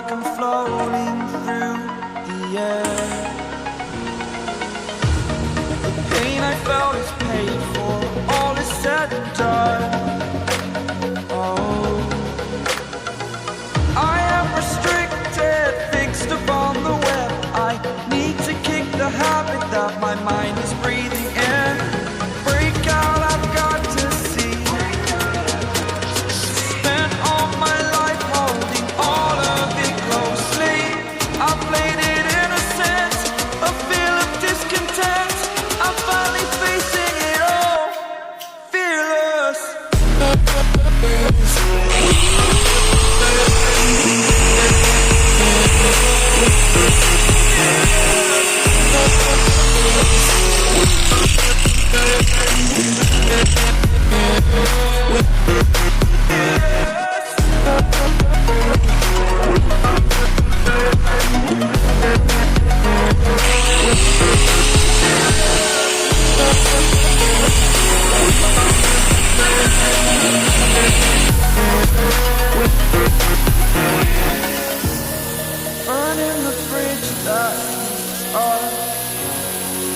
like I'm floating through the air. The pain I felt is paid for, all is said and done. Oh, I am restricted, fixed upon the web. I need to kick the habit that my mind is breathing in. Break out, I've got to see. Spent all my life holding all of it closely. I played it innocent, a feel of discontent. I'm finally facing it all, fearless. Burning the bridge that keeps us.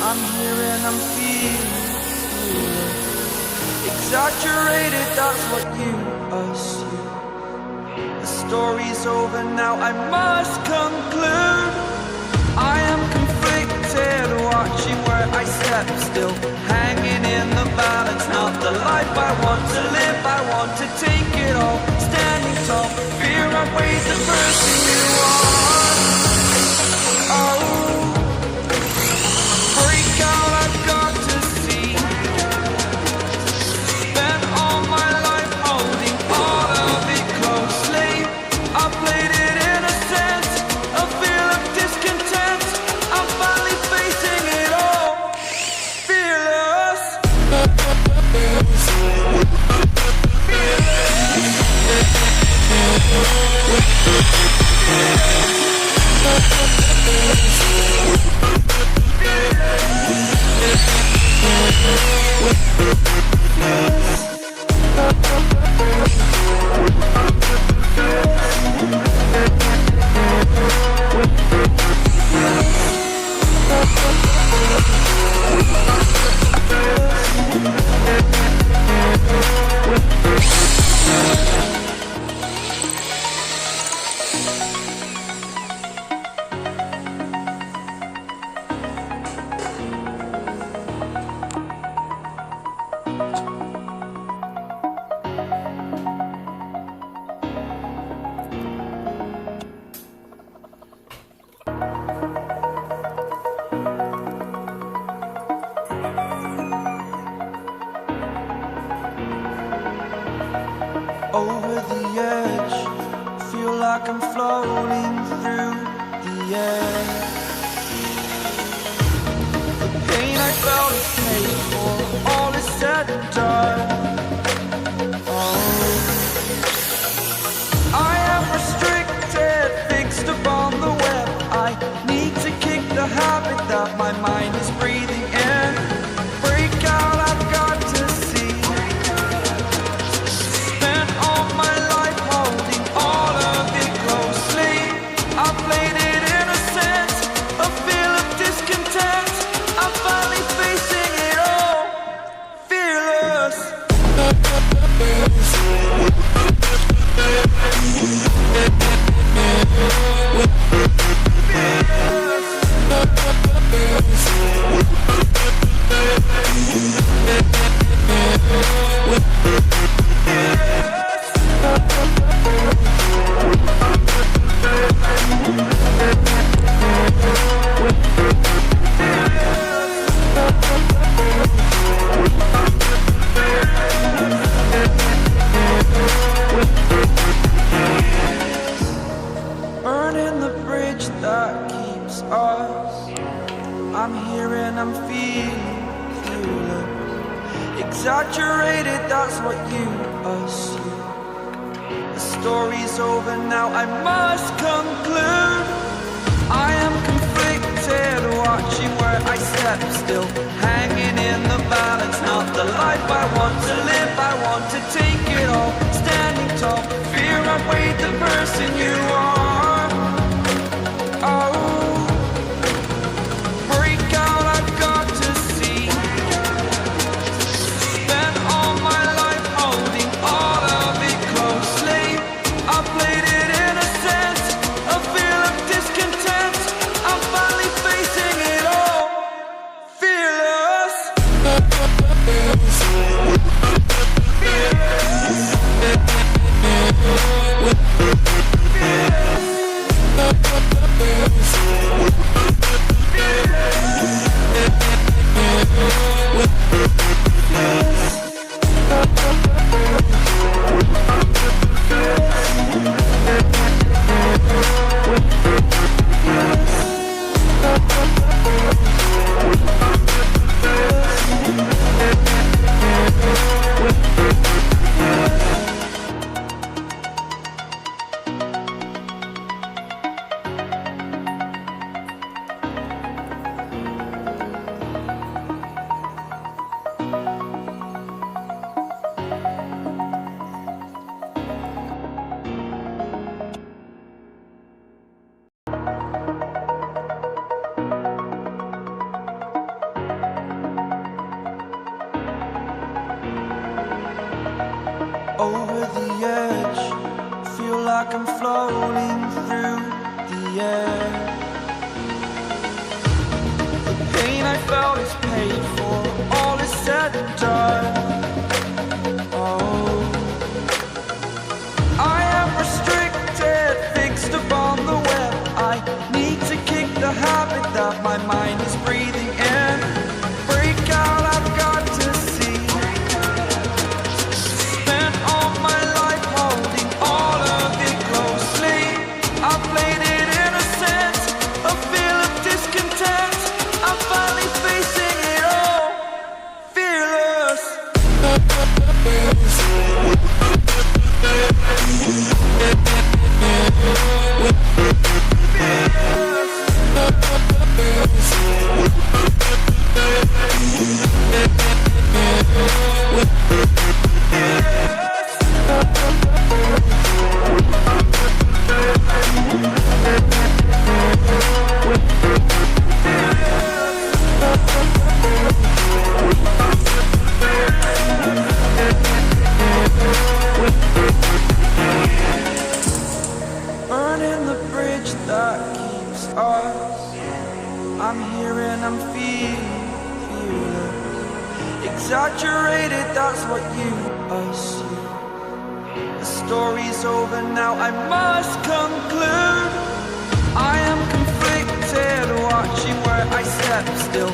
I'm here and I'm feeling exaggerated, that's what you assume. The story's over now, I must conclude. I am conflicted, watching where I step still, hanging in the balance. Not the life I want to live, I want to take it all. Standing tall, fear outweighs the person you are. Oh, break out, I've got to see. Spent all my life holding all of it closely. I played it innocent, a feel of discontent. I'm finally facing it all, fearless. Over the edge, feel like I'm floating through the air. The pain I felt is paid for, all is said and done. Oh, I am restricted, fixed upon the web. I need to kick the habit that my mind is breathing in. Break out, I've got to see. Spent all my life holding all of it closely. I played it innocent, a feel of discontent. I'm finally facing it all, fearless. Burning the bridge that keeps us. I'm here and I'm feeling fearless. Exaggerated, that's what you assume. The story's over now, I must conclude. I am conflicted, watching where I step still, hanging in the balance. Not the life I want to live, I want to take it all. Standing tall, fear outweighed the person you are. like I'm floating through the air. The pain I felt is paid for, all is said and done. Oh, I am restricted, fixed upon the web. I need to kick the habit that my mind is breathing in. Break out, I've got to see. Spent all my life holding all of it closely. I played it innocent, a feel of discontent. I'm finally facing it all, fearless. Burning the bridge that keeps us. I'm here and I'm feeling exaggerated, that's what you assume. The story's over now, I must conclude. I am conflicted, watching where I step still.